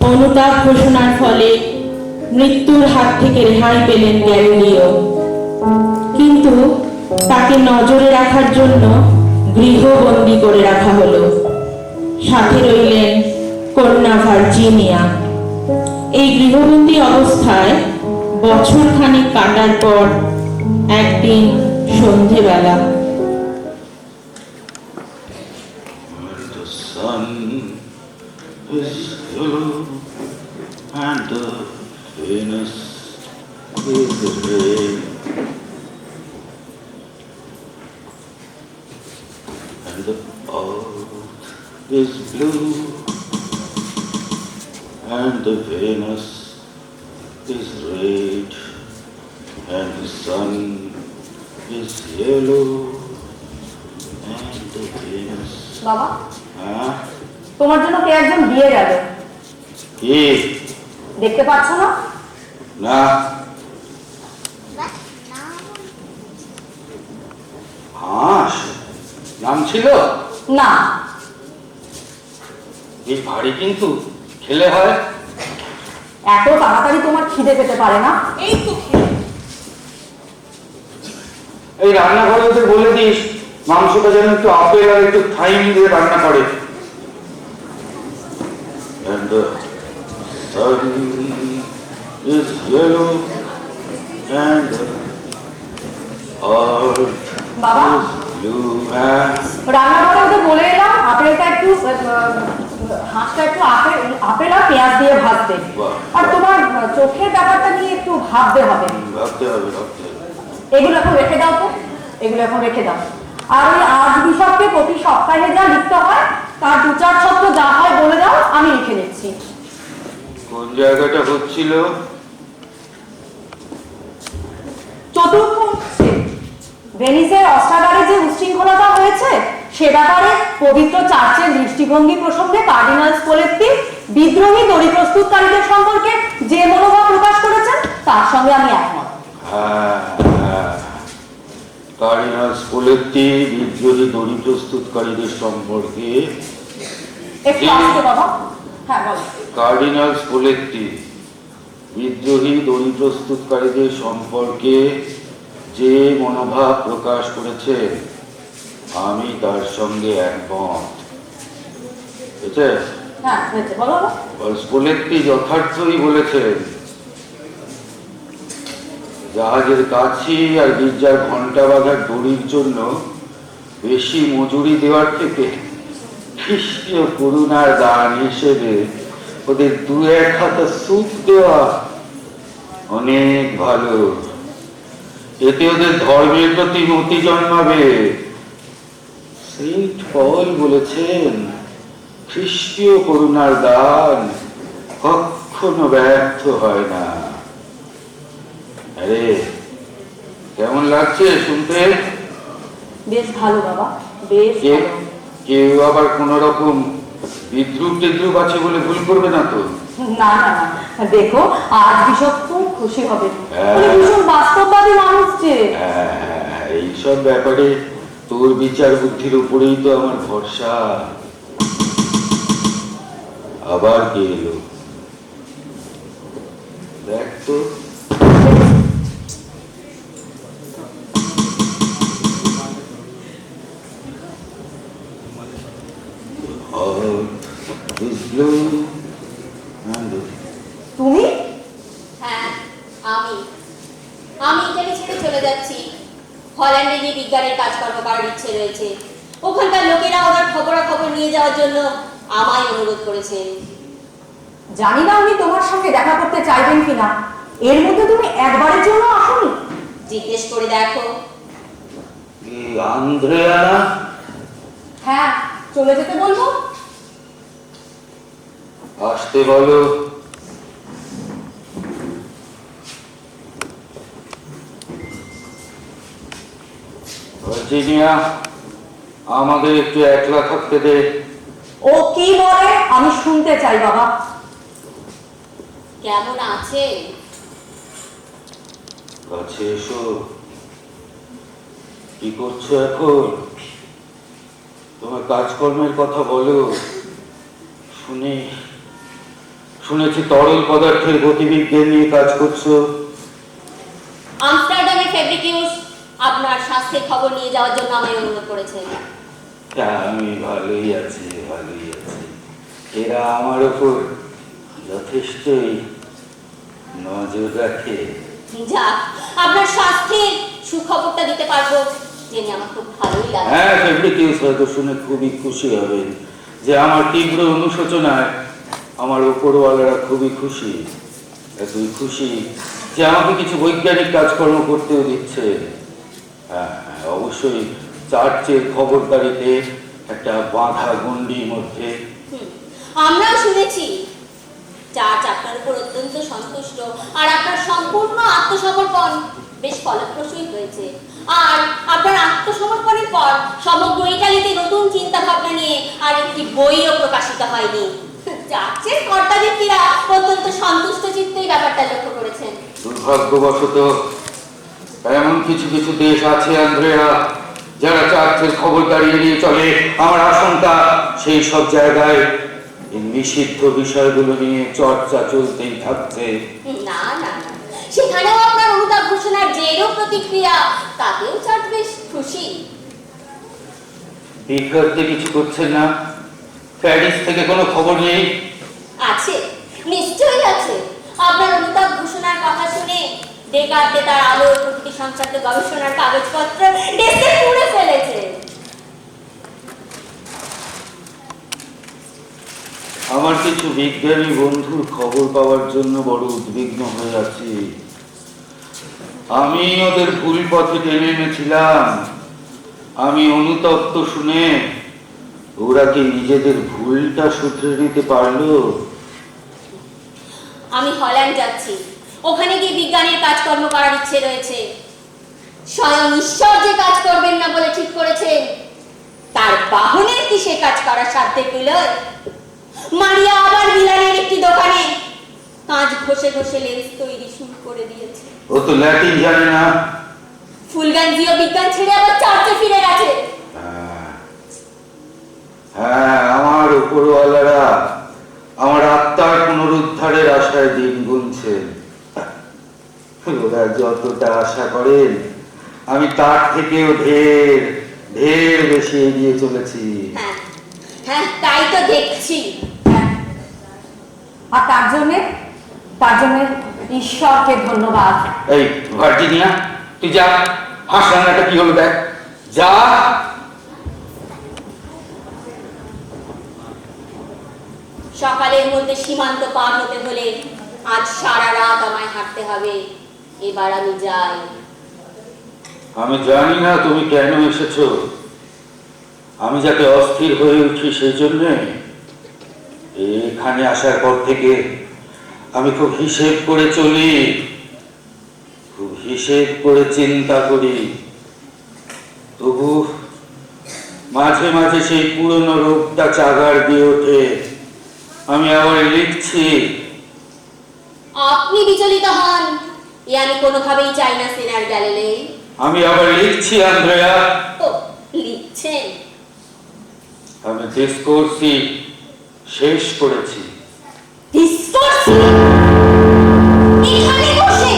অনুতাপ ঘোষণার ফলে মৃত্যুর হাত থেকে রেহাই পেলেন গ্যালিলিও, কিন্তু তাকে নজরে রাখার জন্য গৃহবন্দী করে রাখা হলো। সাথে রইলেন কন্যা ভার্জিনিয়া। এই গৃহবন্দী অবস্থায় বছর খানিক কাটার পর একদিন সন্ধেবেলা is blue and the Venus is red and the sun is yellow and the Venus. বাবা, হ্যাঁ, তোমার জন্য কে একজন বিয়ে গেল। কি দেখতে পাচ্ছ না? না, হাঁস নাম ছিল না। এই ভারী কিন্তু খেলে হয়। এত তাড়াতাড়ি তোমার খিদে পেতে পারে না। এই তো খেয়ে এই রান্নাঘরে ওদের বলে দিস মাংসটা যেন একটু আপেল আর একটু থাইম দিয়ে রান্না করে। And the sun is yellow and the earth বাবা, is blue and রান্নাঘরে ওদের বলে এলাম আপেলটা একটু হাঁসটা একটু আপেল আর পেঁয়াজ দিয়ে ভাজতে। আর তোমার চোখের ব্যাপারটা নিয়ে একটু ভাবতে হবে। ভাবতে হবে। এগুলো এখন রেখে দাও তো, এগুলো এখন রেখে দাও। আর ওই আজ বিশপকে প্রতি সপ্তাহে যা লিখতে হয় তার 2-4 শব্দ যা হয় বলে দাও, আমি লিখে দিচ্ছি। কোন জায়গাটা হচ্ছিল? চতুর্থ হচ্ছে ভেনিসের অস্ট্রাগারে যে উচ্ছৃঙ্খলতা হয়েছে সে ব্যাপারে পবিত্র চার্চের দৃষ্টিভঙ্গি প্রসঙ্গে কার্ডিনাল স্পোলেত্তি বিদ্রোহী দড়ি প্রস্তুতকারীদের সম্পর্কে যে মনোভাব প্রকাশ করেছেন তার সঙ্গে আমি একমত। কার্ডিনাল স্পোলেত্তি বিদ্রোহী দড়ি প্রস্তুতকারীদের সম্পর্কে একটু আসতে বাবা। হ্যাঁ বলো। কার্ডিনাল স্পোলেত্তি বিদ্রোহী দড়ি প্রস্তুতকারীদের সম্পর্কে যে মনোভাব প্রকাশ করেছে আমি তার সঙ্গে একমত। হ্যাঁ হয়েছে, বলো। স্পোলেত্তি যথার্থই বলেছেন। জাহাজের কাছি আর গির্জার ঘন্টা বাঁধার দড়ির জন্য বেশি মজুরি দেওয়ার থেকে খ্রিস্টীয় করুণার দান হিসেবে ওদের 2-1 হাতা সুখ দেওয়া অনেক ভালো। এতে ওদের ধর্মের প্রতি মতি জন্মাবে। সেন্ট পল বলেছেন খ্রিস্টীয় করুণার দান কখনো ব্যর্থ হয় না। আরে কেমন লাগছে শুনতে? বেশ ভালো বাবা, বেশ ভালো। কেউ আবার কোন রকম বিদ্রুপ আছে বলে ভুল করবে না তো? না না না, দেখো আজ বিশপ খুব খুশি হবে। উনি ভীষণ বাস্তববাদী মানুষ যে। এইসব ব্যাপারে তোর বিচার বুদ্ধির উপরেই তো আমার ভরসা। আবার কে এলো দেখ তো। তুমি? হ্যাঁ, আমি এটাকে ছেড়ে চলে যাচ্ছি। হল্যান্ডে গিয়ে বিজ্ঞানের কাজকর্ম করার ইচ্ছে রয়েছে। ওখানকার লোকেরা ওনার খবরাখবর নিয়ে যাওয়ার জন্য আমায় অনুরোধ করেছেন। জানি না উনি তোমার সঙ্গে দেখা করতে চাইবেন কিনা। এর মধ্যে তুমি একবারের জন্য আসোনি? জিজ্ঞেস করে দেখো। আন্দ্রেয়া? হ্যাঁ, চলে যেতে বলবো। আসতে বলো। ভার্জিনিয়া, আমাদের একটু একলা থাকতে দে। ও কি বলে আমি শুনতে চাই বাবা। কেমন আছে? কাছে এসো। কি করছো এখন? তোমার কাজকর্মের কথা বলো, শুনে শুনেছি তরল পদার্থের গতিবিজ্ঞান নিয়ে কাজ করছো। আমস্টারডামের ফেব্রিকিউস আপনার স্বাস্থ্যের খবর নিয়ে যাওয়ার জন্য আমায় অনুরোধ করেছেন। আমি ভালোই আছি, ভালোই আছি। এরা আমার উপর যথেষ্টই নজর রাখে। যাক, আপনার স্বাস্থ্যের সুখবরটা দিতে পারবো জেনে আমার খুব ভালোই লাগে। হ্যাঁ, ফেব্রিকিউস হয়তো শুনে খুবই খুশি হবেন যে আমার তীব্র অনুশোচনায় আমার উপরওয়ালারা খুবই খুশি। এতই খুশি যে আমাকে কিছু বৈজ্ঞানিক কাজকর্ম করতেও দিচ্ছে। হ্যাঁ, অবশ্যই চার্চের খবরদারিতে একটা বাঁধা গণ্ডির মধ্যে। আমরাও শুনেছি চার্চ আপনার উপর অত্যন্ত সন্তুষ্ট, আর আপনার সম্পূর্ণ আত্মসমর্পণ বেশ ফলপ্রসূই হয়েছে। আর আপনার আত্মসমর্পণের পর সমগ্র ইটালিতে নতুন চিন্তা ভাবনা নিয়ে আর একটি বইও প্রকাশিত হয়নি। চার্চের কর্তা ব্যক্তিরা অত্যন্ত সন্তুষ্ট চিত্তেই ব্যাপারটা লক্ষ্য করেছেন। দুর্ভাগ্যবশত এমন কিছু কিছু দেশ আছে আন্দ্রেয়া, যারা চার্চের খবরদারি এড়িয়ে চলে। আমার আশঙ্কা সেই সব জায়গায় এই নিষিদ্ধ বিষয়গুলো নিয়ে চর্চা চলতেই থাকছে। না না না, সেখানেও আপনার অনুতাপ ঘোষণার যেরূপ প্রতিক্রিয়া, তাতেও চার্চ বেশ খুশি। বিজ্ঞাতে কিছু করছেন না? প্যারিস থেকে কোনো খবর নেই? আছে, নিশ্চয়ই আছে। আপনার অনুতাপ ঘোষণার কথা শুনে ডেকার্তে তার আলো ও প্রকৃতি সংক্রান্ত গবেষণার কাগজপত্র ডেস্কে পুড়ে ফেলেছে। আমার কিছু বিজ্ঞানী বন্ধুর খবর পাওয়ার জন্য বড় উদ্বিগ্ন হয়ে আছি। আমি ওদের ভুল পথে টেনে এনেছিলাম। আমি অনুতপ্ত শুনে ওরা কি নিজেদের ভুলটা শুধরে নিতে পারলো? আমি হল্যান্ড যাচ্ছি, ওখানে গিয়ে বিজ্ঞানের কাজকর্ম করার ইচ্ছে রয়েছে। স্বয়ং ঈশ্বর যে কাজ করবেন না বলে ঠিক করেছেন, তার বাহনের কি সে কাজ করার সাধ্যে কুলোয়? মারিয়া আবার মিলানের একটি দোকানে কাঁচ ঘষে ঘষে লেন্স তৈরি শুরু করে দিয়েছে। ও তো ল্যাটিন জানে না। ফুলগাঞ্জিও বিজ্ঞান ছেড়ে আবার চার্চে ফিরে গেছে। হ্যাঁ, আমার উপরওয়ালারা আমার আত্মার পুনরুদ্ধারের আশায় দিন গুনছেন। ওরা যতটা আশা করেন আমি তার থেকেও ঢের ঢের বেশি এগিয়ে চলেছি। হ্যাঁ হ্যাঁ, তাই তো দেখছি। আর তার জন্য ঈশ্বরকে ধন্যবাদ। এই ভার্জিনিয়া, তুই যা। হাঁস রান্নাটা কি হলো দেখ, যা। সকালের মধ্যে সীমান্ত পার হতে হলে আজ সারা রাত আমায় হাঁটতে হবে। এবার আমি যাই। আমি জানি না তুমি কেন এসেছো। আমি যাতে অস্থির হয়ে উঠি সেই জন্যে এখানে আসার পর থেকে আমি খুব হিসেব করে চলি, খুব হিসেব করে চিন্তা করি। তবু মাঝে মাঝে সেই পুরনো রূপটা চাগার দিয়ে ওঠে। আমি আবার লিখছি। আপনি বিচলিত হন এ আমি কোনোভাবেই চাই না, সিনার গ্যালিলেই। আমি আবার লিখছি আন্দ্রেয়া। ও, লিখছেন? আমি ডিসকোর্সই শেষ করেছি। ডিসকোর্সি? এখানে বসে?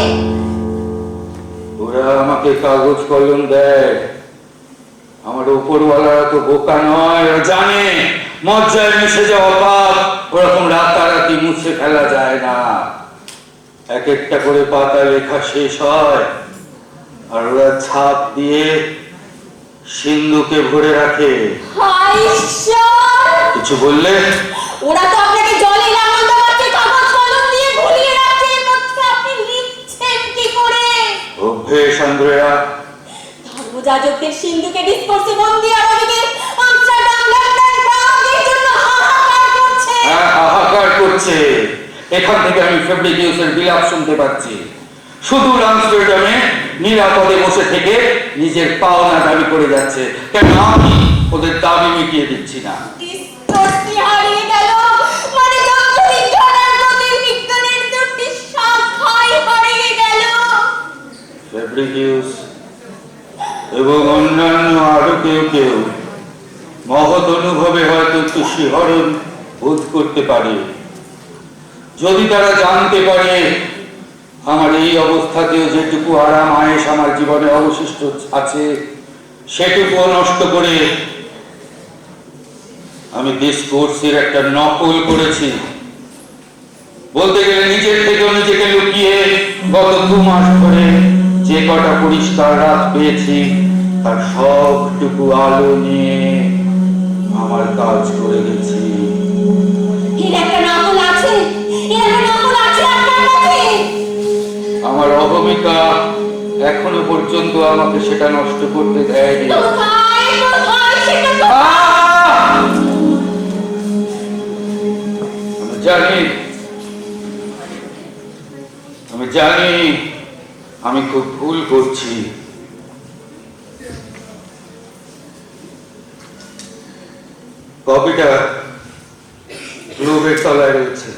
ওরা আমাকে কাগজ কলম দেয়। আমার উপরওয়ালারা তো বোকা নয়, ওরা জানে মজ্জায় মিশে যাওয়া পাপ ওরকম রাতারাতি মুছে ফেলা যায় না। এক একটা করে পাতা লেখা শেষ হয় আর ওরা ছাপ দিয়ে সিন্ধুকে ভরে রাখে। হায় ঈশ্বর! কিছু বললে? ওরা তো আপনাকে জলে লাঙল দেওয়াচ্ছে, কাগজ কলম দিয়ে ভুলিয়ে রাখছে, এর মধ্যে আপনি লিখছেন কি করে? অভ্যেস আন্দ্রেয়া। ধর্মযাজকদের সিন্ধুকে ডিসকোর্সে বন্দি, আর ওদিকে আমস্টারডাম, লন্ডন, প্রাগ এর জন্য হাহাকার করছে। হ্যাঁ, হাহাকার করছে। এখান থেকে আমি ফেব্রিকিউসের বিলাপ শুনতে পাচ্ছি। শুধু আমস্টারডামে নিরাপদে বসে থেকে নিজের পাওনা দাবি করে যাচ্ছে। কেন আমি ওদের দাবি মিটিয়ে দিচ্ছি না? ডিসকোর্সটি হারিয়ে গেল, মানে যত বিজ্ঞান আর জ্যোতির্বিজ্ঞানের দুটি শাখাই হারিয়ে গেল। ফেব্রিকিউস এবং অন্যান্য আরো কেউ কেউ মহৎ অনুভবে হয়তো একটু শিহরণ বোধ করতে পারে, যদি তারা জানতে পারে আমার এই অবস্থাতেও যেটুকু আরাম আয়েস আমার জীবনে অবশিষ্ট আছে সেটুকুও নষ্ট করে আমি ডিসকোর্সের একটা নকল করেছি। বলতে গেলে নিজের থেকেও নিজেকে লুকিয়ে গত 2 মাস ধরে যে কটা পরিষ্কার রাত পেয়েছি তার সবটুকু আলো নিয়ে আমার কাজ করে গেছি। এর একটা নকল আছে, এর একটা নকল আছে আপনার কাছে। আমার অহমিকা এখনো পর্যন্ত আমাকে সেটা নষ্ট করতে দেয়নি। কোথায় কোথায় সেটা কোথায়? আমি জানি আমি খুব ভুল করছি। কপিটা গ্লোবের তলায় রয়েছে।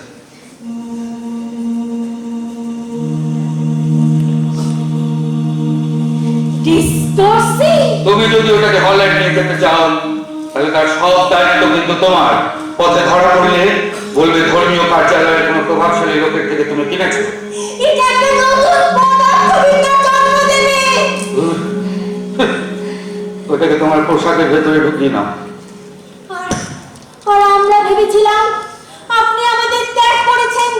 ডিসকোর্সে তুমি যদি ওটাকে হল্যান্ড নিয়ে যেতে চাও তাহলে তার সব দায়িত্ব কিন্তু তোমার। পথে ধরা পড়লে বলবে ধর্মীয় কার্যালয়ের কোনো প্রভাবশালী লোকের থেকে তুমি কিনেছো। এটা একটা নতুন পদার্থবিদ্যার জন্ম দেবে। ওটাকে তোমার পোশাকের ভেতরে ঢুকিয়ে নাও। আর আমরা ভেবেছিলাম আপনি আমাদের ত্যাগ করেছেন।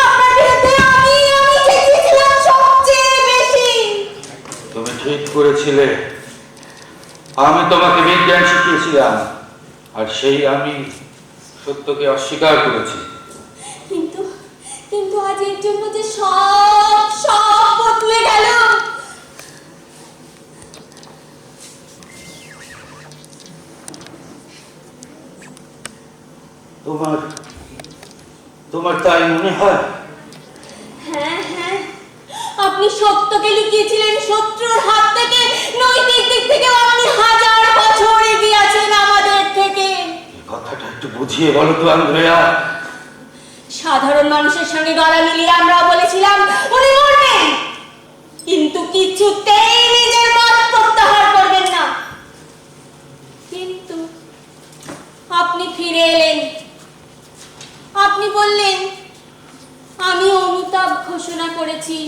আপনার বিরুদ্ধে আমি চেয়েছিলাম সবচেয়ে বেশি। তুমি ঠিক করেছিলে। আমি তোমাকে বিজ্ঞান শিখিয়েছিলাম আর সেই আমি সত্যকে অস্বীকার করেছি। কিন্তু কিন্তু আজ এর জন্য যে সব সব বদলে গেল। তোমার তোমার তাই মনে হয়? হ্যাঁ হ্যাঁ, আপনি সত্যকে লুকিয়েছিলেন শত্রুর হাত থেকে। নৈতিক দিক থেকে আপনি 1000 বছর এগিয়ে আছেন আমাদের থেকে। এই কথাটা একটু বুঝিয়ে বলো তো আন্দ্রেয়া। সাধারণ মানুষের সঙ্গে গলা মিলিয়ে আমরা বলেছিলাম উনি মরবেন, কিন্তু কিছুতেই নিজের মত প্রত্যাহার করবেন না। কিন্তু আপনি ফিরে এলেন। আপনি বললেন আমি অনুতাপ ঘোষণা করেছি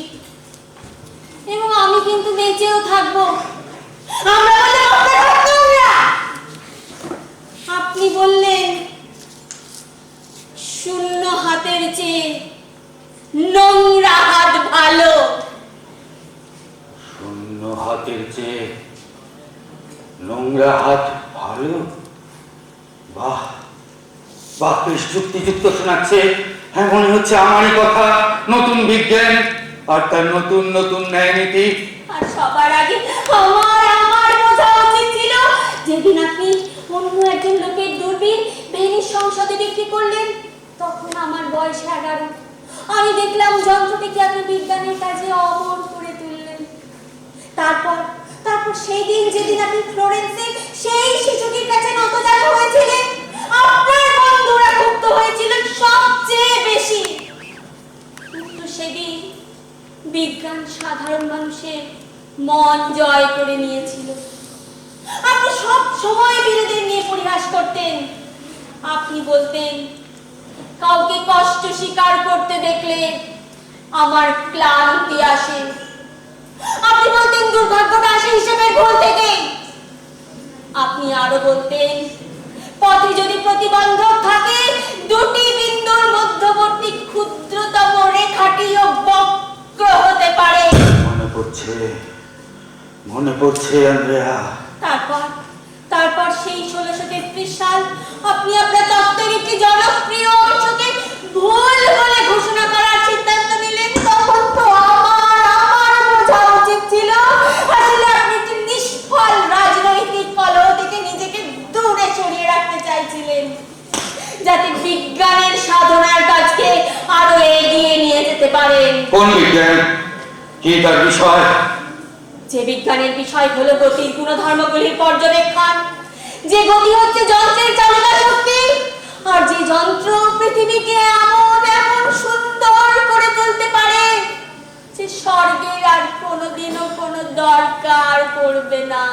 এবং আমি কিন্তু বেঁচেও থাকবো। আমরা বললাম আপনার হত্যা। আপনি বললেন শূন্য হাতের চেয়ে নোংরা হাত ভালো। শূন্য হাতের চেয়ে নোংরা হাত ভালো? বাহ বাহ, বেশ যুক্তিযুক্ত শোনাচ্ছে। হ্যাঁ, মনে হচ্ছে আমারই কথা। নতুন বিজ্ঞান আর তার নতুন নতুন ন্যায় নীতি। আর সবার আগে আমার বোঝা উচিত ছিল যেদিন আপনি অন্য একজন লোকের দূরবীন ভেনিস সংসদে বিক্রি করলেন, তখন আমার বয়স 11। আমি দেখলাম যন্ত্রটিকে আপনি বিজ্ঞানের কাজে অমর করে তুললেন। তারপর সেই দিন যেদিন আপনি ফ্লোরেন্সে সেই শিশুটির কাছে নতজানু হয়েছিলেন, আপনার বন্ধুরা ক্ষুব্ধ হয়েছিলেন সবচেয়ে বেশি। কিন্তু সেদিন বিজ্ঞান সাধারণ মানুষের মন জয় করে নিয়েছিল। আপনি সব সময় বিরোধীদের নিয়ে পরিহাস করতেন। আপনি বলতেন কাউকে কষ্ট স্বীকার করতে দেখলে আমার ক্লান্তি আসে। আপনি বলতেন দুর্ভাগ্যটা আসে হিসেবের ভুল থেকে। আপনি আরো বলতেন পথে যদি প্রতিবন্ধক থাকে দুটি বিন্দুর মধ্যবর্তী ক্ষুদ্রতম রেখাটিও বক্র হতে পারে। মনে পড়ছে আন্দ্রেয়া। তারপর সেই 1633 সাল আপনি আপনার তত্ত্বের একটি জনপ্রিয় অংশকে ভুল বলে ঘোষণা করার সিদ্ধান্ত নিলেন। তখন তো আমার বোঝা উচিত ছিল আসলে আপনি একটি নিষ্ফল রাজনৈতিক কলহ থেকে নিজেকে দূরে সরিয়ে রাখতে চাইছিলেন, যাতে বিজ্ঞানের সাধনার কাজকে আরো এগিয়ে নিয়ে যেতে পারেন। কোন বিজ্ঞান? কি তার বিষয়? যে বিজ্ঞানের বিষয় হলো গতির গুণধর্মগুলির পর্যবেক্ষণ। যে গতি হচ্ছে যন্ত্রের চালনা শক্তি, আর যে যন্ত্র পৃথিবীকে এমন সুন্দর করে তুলতে পারে যে স্বর্গের আর কোনোদিনও কোনো দরকার পড়বে না।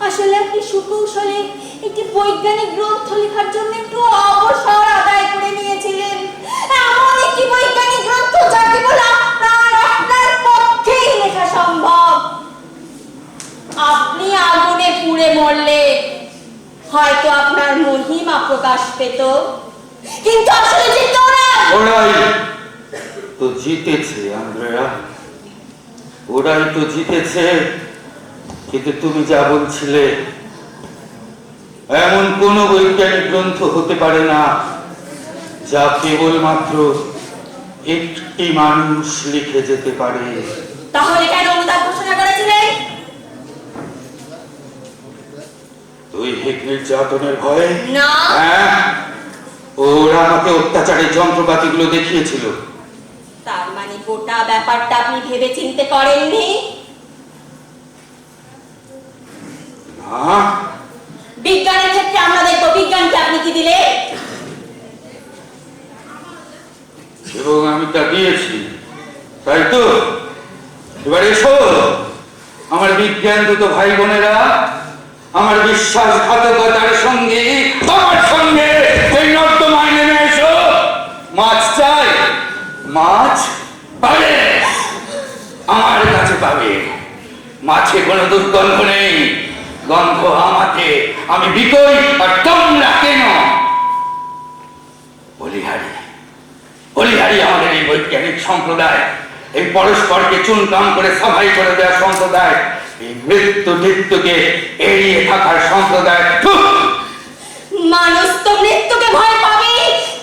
আসলে আপনি সুকৌশলে একটি বৈজ্ঞানিক গ্রন্থ গ্রন্থ লেখার জন্য একটু অবসর আদায় করে নিয়েছিলেন। এমন একটি বৈজ্ঞানিক গ্রন্থ যা কেবল আপনার পক্ষেই লেখা সম্ভব। আপনি আগুনে পুড়ে মরলে হয়তো আপনার মহিমা প্রকাশ পেত, কিন্তু আসলে জিততো না। ওরাই তো জিতেছে আন্দ্রেয়া, ওরাই তো জিতেছে। কিন্তু তুমি যা বলছিলে, এমন কোন বৈজ্ঞানিক গ্রন্থ হতে পারে না যা কেবলমাত্র একটি মানুষ লিখে যেতে পারে। তাহলে কেন অনুতাপ ঘোষণা করেছিলেন? দৈহিক নির্যাতনের ভয়ে। না। হ্যাঁ, ওরা আমাকে অত্যাচারের যন্ত্রপাতিগুলো দেখিয়েছিল। তার মানে গোটা ব্যাপারটা আপনি ভেবে চিন্তে করেননি? না, বিজ্ঞানের ক্ষেত্রে আমরা দেখবো বিজ্ঞানকে আপনি কি দিলে। এবং আমি তা দিয়েছি, তাই তো? এবার এসো আমার বিজ্ঞান দুটো ভাই বোনেরা, আমার বিশ্বাসঘাতকতার সঙ্গে আমার সঙ্গে এই নর্দমায় নেমে এসো। মাছ চাই, মাছ পাবে, আমার কাছে পাবে। মাছে কোনো দুর্গন্ধ নেই, গন্ধ আমাকে, আমি বিকই আর তোমরা কেন? বলিহারি, বলিহারি আমাদের এই বৈজ্ঞানিক সম্প্রদায়, এই পরস্পরকে চুনকাম করে সাফাই করে দেওয়ার সম্প্রদায়, এই মৃত্যুকে এড়িয়ে থাকার সম্প্রদায়। মানুষ তো মৃত্যুকে ভয় পাবে,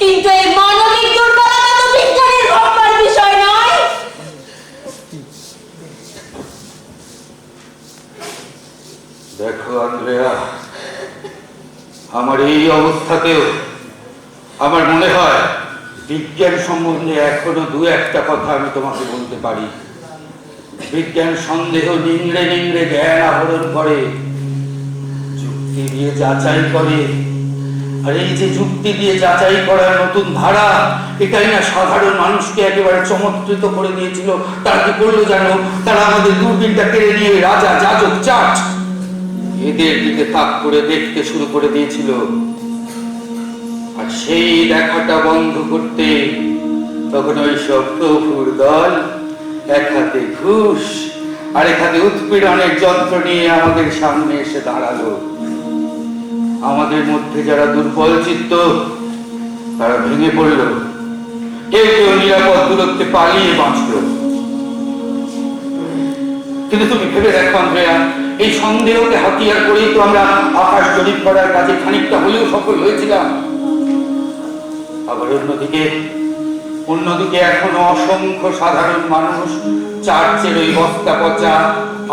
কিন্তু এই মানবিক দুর্বলতা তো বিজ্ঞানের ভাববার বিষয় নয়। দেখো আন্দ্রেয়া, আমার এই অবস্থাতেও আমার মনে হয় বিজ্ঞান সম্বন্ধে এখনো দু একটা কথা আমি তোমাকে বলতে পারি। বিজ্ঞান সন্দেহ নিংড়ে নিংড়ে জ্ঞান আহরণ করে, যুক্তি দিয়ে যাচাই করে। আর এই যে যুক্তি দিয়ে যাচাই করার নতুন ধারা, এটাই না সাধারণ মানুষকে একেবারে চমৎকৃত করে দিয়েছিল। তারা কি করলো জানো? তারা আমাদের দূরবীনটা কেড়ে নিয়ে রাজা, যাজক, চার্চ এদের দিকে তাক করে দেখতে শুরু করে দিয়েছিল। আর সেই দেখাটা বন্ধ করতে তখন ওই সব প্রভুর দল এক হাতে ঘুষ আর এক হাতে উৎপীড়নের যন্ত্র নিয়ে আমাদের সামনে এসে দাঁড়ালো। আমাদের মধ্যে যারা দুর্বল চিত্ত তারা ভেঙে পড়ল, কেউ কেউ নিরাপদ দূরত্বে পালিয়ে বাঁচল। কিন্তু তুমি ভেবে দেখো আন্দ্রেয়া, এই সন্দেহকে হাতিয়ার করেই তো আমরা আকাশ জরিপ করার কাজে খানিকটা হলেও সফল হয়েছিলাম। আবার অন্যদিকে এখনো অসংখ্য সাধারণ মানুষ চার্চের ওই বস্তা পচা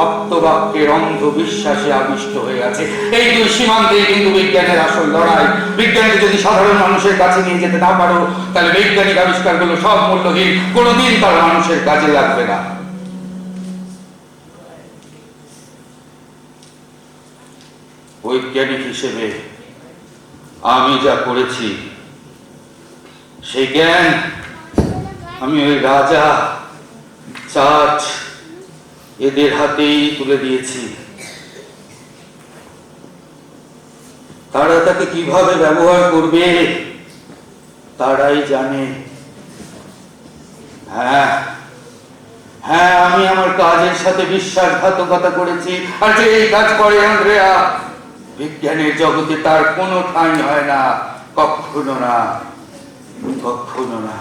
আপ্তবাক্যের অন্ধ বিশ্বাসে আবিষ্ট হয়ে আছে। এই দুই সীমান্তে কিন্তু বিজ্ঞানের আসল লড়াই। বিজ্ঞানকে যদি সাধারণ মানুষের কাছে নিয়ে যেতে না পারো, তাহলে বৈজ্ঞানিক আবিষ্কারগুলো সব মূল্যহীন, কোনোদিন তার মানুষের কাজে লাগবে না। বৈজ্ঞানিক হিসেবে আমি যা করেছি, সেই জ্ঞান আমি ওই রাজা, চার্চ এদের হাতেই তুলে দিয়েছি। তারা তাকে কিভাবে ব্যবহার করবে তারাই জানে। হ্যাঁ হ্যাঁ, আমি আমার কাজের সাথে বিশ্বাসঘাতকতা করেছি, আর যে এই কাজ করে আন্দ্রেয়া, বিজ্ঞানের জগতে তার কোনো ঠাঁই হয় না, কখনো না, কখনো না।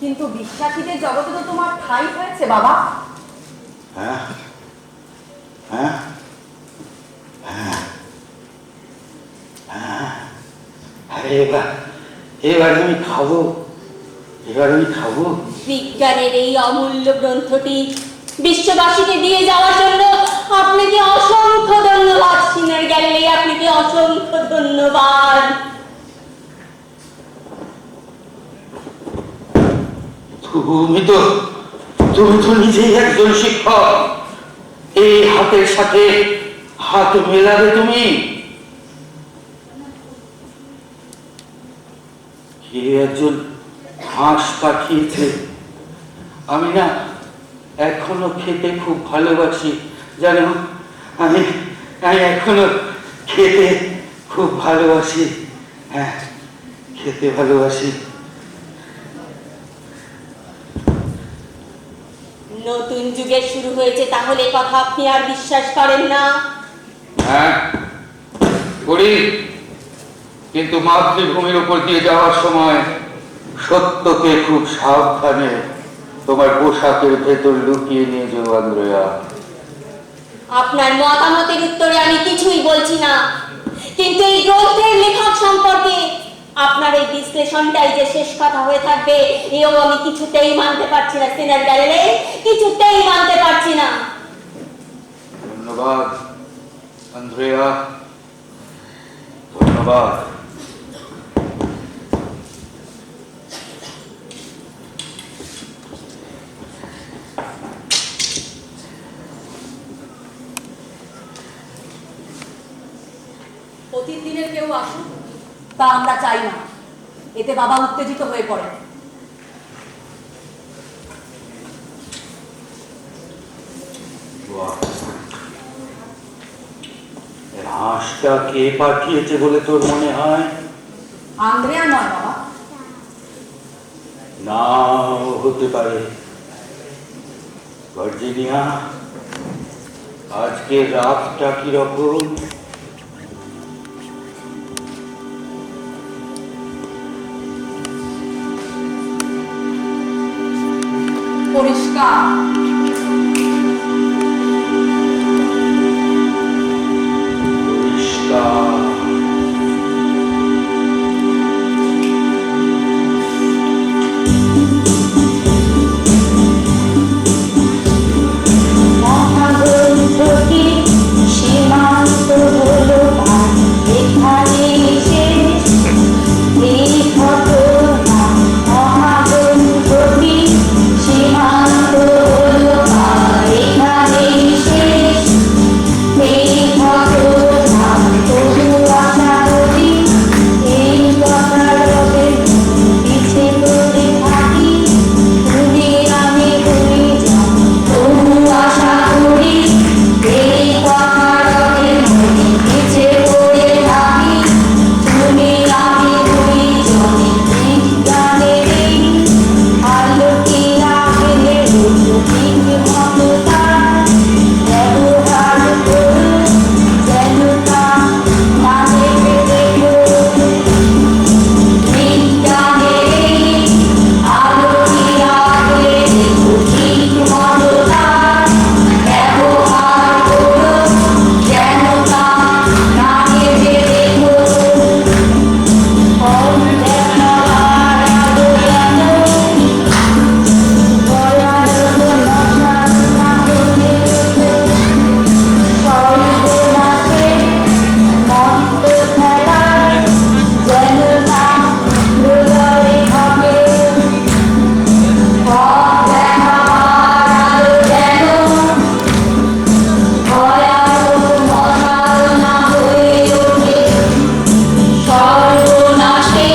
কিন্তু বিশ্বাসীদের জগতে তো তোমার ঠাঁই হয়েছে বাবা। হ্যাঁ হ্যাঁ হ্যাঁ হ্যাঁ, এবার আমি খাবো, বিজ্ঞানের এই অমূল্য গ্রন্থটি বিশ্ববাসীকে দিয়ে যাওয়ার জন্য আপনাকে অসংখ্য ধন্যবাদ সিনিয়র গ্যালিলি, আপনাকে অসংখ্য ধন্যবাদ। তুমি তো নিজেই একজন শিক্ষক, এই হাতের সাথে হাত মেলাবে তুমি? কে একজন হাঁস পাঠিয়েছে, আমি না এখনো খেতে খুব ভালোবাসি জানো, আমি এখনো খেতে খুব ভালোবাসি। হ্যাঁ, খেতে ভালোবাসি। নতুন যুগের শুরু হয়েছে, তাহলে কথা আপনি আর বিশ্বাস করেন না? হ্যাঁ করি, কিন্তু মাতৃভূমির উপর দিয়ে যাওয়ার সময় সত্যকে খুব সাবধানে তোমার পোশাকের ভেতর লুকিয়ে নিয়ে যেও আন্দ্রেয়া। আপনার মতামতের উত্তরে আমি কিছুই বলছি না, কিন্তু এই গ্রন্থের লেখক সম্পর্কে আপনার এই বিশ্লেষণটাই যে শেষ কথা হয়ে থাকবে, এও আমি কিছুতেই মানতে পারছি না সিনিয়র গ্যালেলে, কিছুতেই মানতে পারছি না। ধন্যবাদ আন্দ্রেয়া, ধন্যবাদ। অতীত দিনের কেউ আসুক, তা আমরা চাই না। এতে বাবা উত্তেজিত হয়ে পড়ে। বাহ, এই হাঁসটা কে পাঠিয়েছে বলে তোর মনে হয়? আন্দ্রেয়া নয় বাবা। না, হতে পারে ভার্জিনিয়া। আজকে রাতটা কিরকম? পরিষ্কার। পরিষ্কার। সীমান্ত হলো এখানে শেষ এই ঘটনা মহাগন্ধি সীমান্ত হলো এখানে শেষ এই ঘটনা তবু আশা করি এই কথাটাকে পিছে করে থাকি তুমি আমি ভুলে যাও তবু আশা করি এই কথাটাকে পিছে করে থাকি তুমি আমি ভুলে যাও বিজ্ঞানের এই আলোকে রাখলে ঠিক মতো তার ব্যবহার করো যেন তা মানে দেখো বিজ্ঞানের এই আলোকে রাখলে ঠিক মতো তার ব্যবহার করো যেন তা মানে দেখো কম দেখাবার আলো যেন বলার নশা না হলে সর্বনাশে মন্দ খেলায় যেন না হৃদয়ে হবে কম দেখাবার আলো যেন ভয়াবহ মশাল না হয়ে ওঠে সর্বনাশে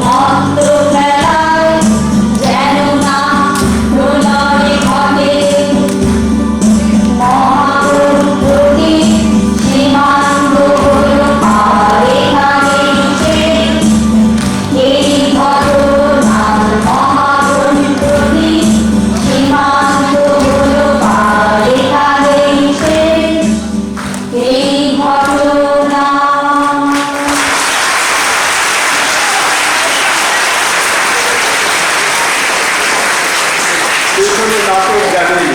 মন্দ খেলায় যেন না প্রলয় ঘটে মহাগন্ধি সীমান্ত হলো আর এখানে শেষ এই ঘটনার মহাগন্ধি সীমান্ত হলো আর এখানে শেষ এই ঘটনা। এখানে নাটক গ্যালারি।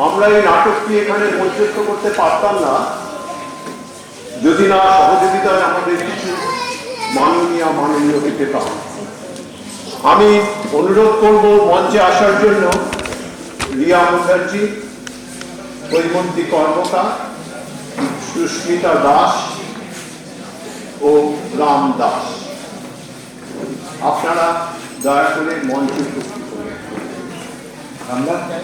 আমরা এই নাটকটি এখানে মঞ্চস্থ করতে পারতাম না যদি না সহযোগিতায় আমাদের কিছু মাননীয়কে পেতাম। আমি অনুরোধ করব মঞ্চে আসার জন্য রিয়া মুখার্জি, কৈমন্তী কর্মকার, সুস্মিতা দাস ও রাম দাস। আপনারা দয়া করে মঞ্চে উপস্থিত হন। আমরা